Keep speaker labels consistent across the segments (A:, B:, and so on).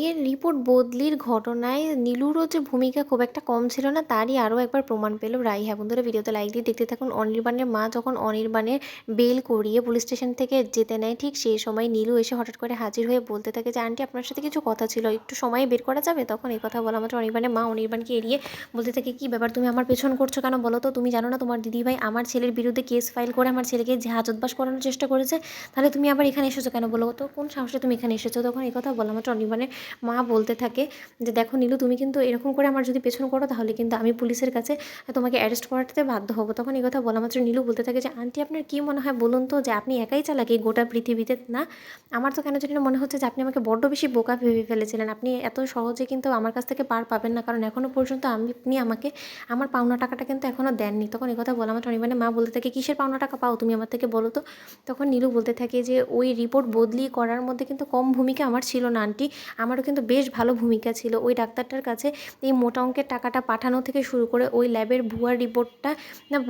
A: বিয়ের রিপোর্ট বদলির ঘটনায় নীলুরও যে ভূমিকা খুব একটা কম ছিল না, তারই আরও একবার প্রমাণ পেল রাই। হ্যাঁ বন্ধুরা, ভিডিওতে লাইক দিয়ে দেখতে থাকুন। অনির্বাণের মা যখন অনির্বাণের বেল করিয়ে পুলিশ স্টেশন থেকে যেতে নেয়, ঠিক সেই সময় নীলু এসে হঠাৎ করে হাজির হয়ে বলতে থাকে যে আন্টি, আপনার সাথে কিছু কথা ছিল, একটু সময় বের করা যাবে? তখন এই কথা বলা মাত্র অনির্বাণের মা অনির্বাণকে এড়িয়ে বলতে থাকে, কী ব্যাপার, তুমি আমার পেছন করছো কেন বলো তো? তুমি জানো না তোমার দিদিভাই আমার ছেলের বিরুদ্ধে কেস ফাইল করে আমার ছেলেকে হাজতবাস করানোর চেষ্টা করেছে? তাহলে তুমি আবার এখানে এসেছো কেন বলো তো? কোন সাহসে তুমি এখানে এসেছো? তখন এই কথা বলা মাত্র অনির্বাণের মা বলতে থাকে যে দেখো নীলু, তুমি কিন্তু এরকম করে আমার যদি পেছন করো তাহলে কিন্তু আমি পুলিশের কাছে তোমাকে অ্যারেস্ট করাতে বাধ্য হবো। তখন এই কথা বলা মাত্র নীলু বলতে থাকে যে আন্টি, আপনার কী মনে হয় বলুন তো, যে আপনি একাই চালাক এই গোটা পৃথিবীতে? না, আমার তো কেন জানি না মনে হচ্ছে যে আপনি আমাকে বড্ড বেশি বোকা ভেবে ফেলেছিলেন। আপনি এত সহজে কিন্তু আমার কাছ থেকে পার পাবেন না, কারণ এখনও পর্যন্ত আপনি আমাকে আমার পাওনা টাকাটা কিন্তু এখনও দেননি। তখন এই কথা বলা মাত্র অনির্বাণের মা বলতে থাকে, কিসের পাওনা টাকা পাও তুমি আমার থেকে বলো তো? তখন নীলু বলতে থাকে যে ওই রিপোর্ট বদলি করার মধ্যে কিন্তু কম ভূমিকা আমার ছিল না আন্টি, আমারও কিন্তু বেশ ভালো ভূমিকা ছিল। ওই ডাক্তারটার কাছে এই মোটা অঙ্কের টাকাটা পাঠানো থেকে শুরু করে ওই ল্যাবের ভুয়া রিপোর্টটা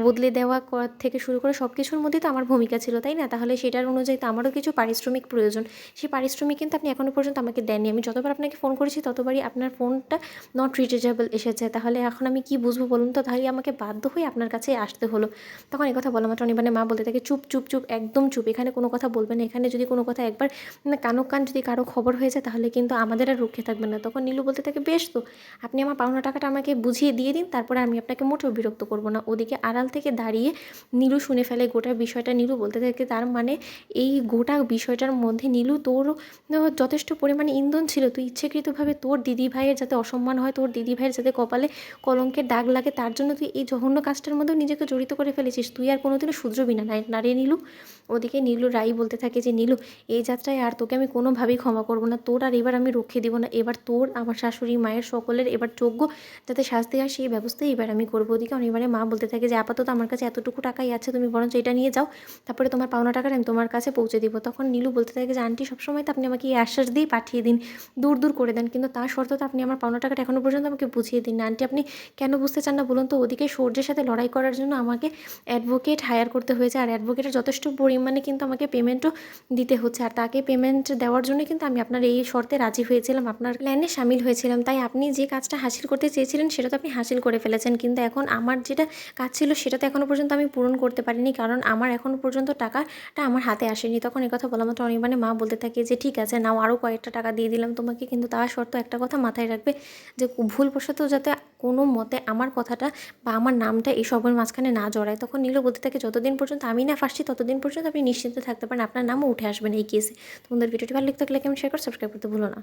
A: বদলে দেওয়া থেকে শুরু করে সব কিছুর মধ্যেই তো আমার ভূমিকা ছিল, তাই না? তাহলে সেটার অনুযায়ী তো আমারও কিছু পারিশ্রমিক প্রয়োজন। সেই পারিশ্রমিক কিন্তু আপনি এখনও পর্যন্ত আমাকে দেননি। আমি যতবার আপনাকে ফোন করেছি ততবারই আপনার ফোনটা নট রিচার্জেবল এসেছে। তাহলে এখন আমি কি বুঝবো বলুন তো? তাহলে আমাকে বাধ্য হয়ে আপনার কাছে আসতে হলো। তখন এই কথা বলা মাত্র অনির্বাণের মা বলতে থাকে, চুপ চুপ চুপ, একদম চুপ, এখানে কোনো কথা বলবেন না। এখানে যদি কোনো কথা একবার কানো কান যদি কারো খবর হয়ে যায় তাহলে কিন্তু আমাদের আর রক্ষে থাকবে না। তখন নীলু বলতে থাকে, বেশ তো, আপনি আমার পাওনা টাকাটা আমাকে বুঝিয়ে দিয়ে দিন, তারপরে আমি আপনাকে মোটেও বিরক্ত করবো না। ওদিকে আড়াল থেকে দাঁড়িয়ে নীলু শুনে ফেলে গোটা বিষয়টা। নীলু বলতে থাকে, তার মানে এই গোটা বিষয়টার মধ্যে নীলু, তোর যথেষ্ট পরিমাণে ইন্ধন ছিল। তুই ইচ্ছাকৃতভাবে তোর দিদি ভাইয়ের যাতে অসম্মান হয়, তোর দিদি ভাইয়ের যাতে কপালে কলঙ্কের দাগ লাগে, তার জন্য তুই এই জঘন্য কাজটার মধ্যেও নিজেকে জড়িত করে ফেলেছিস। তুই আর কোনোদিনও শুধরবি না, না রে নীলু? ওদিকে নীলু রাই বলতে থাকে যে নীলু, এই যাত্রায় আর তোকে আমি কোনোভাবেই ক্ষমা করবো না। তোর আর এবার আমি রক্ষে দিব না। এবার তোর, আমার শাশুড়ি মায়ের, সকলের এবার যোগ্য যাতে শাস্তি হয় সেই ব্যবস্থাই এবার আমি করবো। ওদিকে অনিবারে মা বলতে থাকে যে আপাতত আমার কাছে এতটুকু টাকাই আছে, তুমি বরঞ্চ এটা নিয়ে যাও, তারপরে তোমার পাওনা টাকাটা আমি তোমার কাছে পৌঁছে দিব। তখন নীলু বলতে থাকে যে আন্টি, সবসময় তো আপনি আমাকে এই আশ্বাস দিয়ে পাঠিয়ে দিন, দূর দূর করে দেন, কিন্তু তার শর্ত তো আপনি আমার পাওনা টাকাটা এখনও পর্যন্ত আমাকে বুঝিয়ে দিন না। আন্টি, আপনি কেন বুঝতে চান না বলুন তো? ওদিকে সূর্যের সাথে লড়াই করার জন্য আমাকে অ্যাডভোকেট হায়ার করতে হয়েছে, আর অ্যাডভোকেটের যথেষ্ট পরিমাণে কিন্তু আমাকে পেমেন্টও দিতে হচ্ছে, আর তাকে পেমেন্ট দেওয়ার জন্য কিন্তু আমি আপনার এই শর্তে রাজি হয়েছিলাম, আপনার প্ল্যানে সামিল হয়েছিলাম। তাই আপনি যে কাজটা হাসিল করতে চেয়েছিলেন সেটা তো আপনি হাসিল করে ফেলেছেন, কিন্তু এখন আমার যেটা কাজ ছিল সেটা তো এখনও পর্যন্ত আমি পূরণ করতে পারিনি, কারণ আমার এখনও পর্যন্ত টাকাটা আমার হাতে আসেনি। তখন কথা বলা মাত্র অনির্বাণের মা বলতে থাকে যে ঠিক আছে, নাও, আরও কয়েকটা টাকা দিয়ে দিলাম তোমাকে, কিন্তু তার শর্ত একটা কথা মাথায় রাখবে, যে ভুলবশত যাতে কোনো মতে আমার কথাটা বা আমার নামটা এসবের মাঝখানে না জড়ায়। তখন নীলু বলতে থাকে, যতদিন পর্যন্ত আমি না ফাঁসছি ততদিন পর্যন্ত আপনি নিশ্চিন্তে থাকতে পারেন, আপনার নামও উঠে আসবেন এই কেসে। তোমাদের ভিডিওটি ভালো লাগলে কেমন শেয়ার করে সাবস্ক্রাইব করতে ভুলো না।